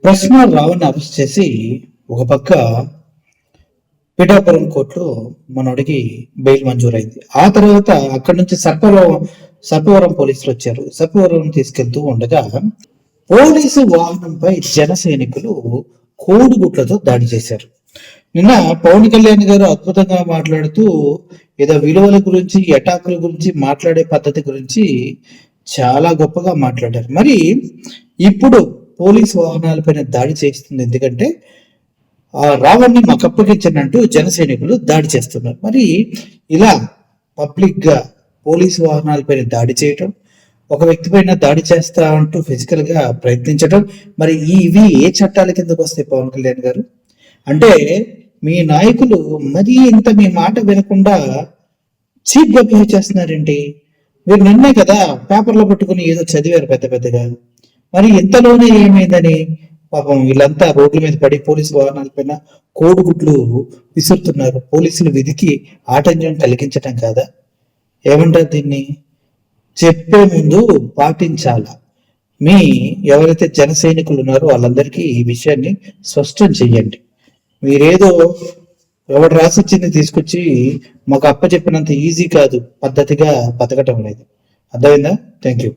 ప్రశ్న రావుని అరెస్ట్ చేసి ఒక పక్క పిఠాపురం కోర్టులో మనోడికి బెయిల్ మంజూరైంది. ఆ తర్వాత అక్కడి నుంచి సర్పవరం పోలీసులు వచ్చారు. సర్పవరం తీసుకెళ్తూ ఉండగా పోలీసు వాహనంపై జన సైనికులు కోడిగుట్లతో దాడి చేశారు. నిన్న పవన్ కళ్యాణ్ గారు అద్భుతంగా మాట్లాడుతూ ఏదో విలువల గురించి, అటాకుల గురించి, మాట్లాడే పద్ధతి గురించి చాలా గొప్పగా మాట్లాడారు. మరి ఇప్పుడు పోలీసు వాహనాలపైన దాడి చేస్తుంది. ఎందుకంటే ఆ రావణ్ణి మాకు అప్పగించనంటూ జన సైనికులు దాడి చేస్తున్నారు. మరి ఇలా పబ్లిక్ గా పోలీసు వాహనాలపైన దాడి చేయటం, ఒక వ్యక్తి పైన దాడి చేస్తా అంటూ ఫిజికల్ గా ప్రయత్నించడం, మరి ఇవి ఏ చట్టాల కిందకు వస్తాయి పవన్ కళ్యాణ్ గారు? అంటే మీ నాయకులు మరీ ఇంత మీ మాట వినకుండా చీప్ గా బిహేవ్ చేస్తున్నారేంటి? మీరు నిన్నే కదా పేపర్లో పట్టుకుని ఏదో చదివారు పెద్ద పెద్దగా. మరి ఇంతలోనే ఏమైందని పాపం వీళ్ళంతా రోడ్ల మీద పడి పోలీసు వాహనాల పైన కోడిగుడ్లు విసురుతున్నారు. పోలీసులు విధికి ఆటంకం కలిగించటం కాదా? ఏమంటారు దీన్ని? చెప్పే ముందు పాటించాలా. మీ ఎవరైతే జన సైనికులు ఉన్నారో వాళ్ళందరికీ ఈ విషయాన్ని స్పష్టం చెయ్యండి. మీరేదో ఎవడు రాసిచ్చింది తీసుకొచ్చి మాకు అప్పచెప్పినంత ఈజీ కాదు పద్ధతిగా బతకటం లేదు. అర్థమైందా? Thank you.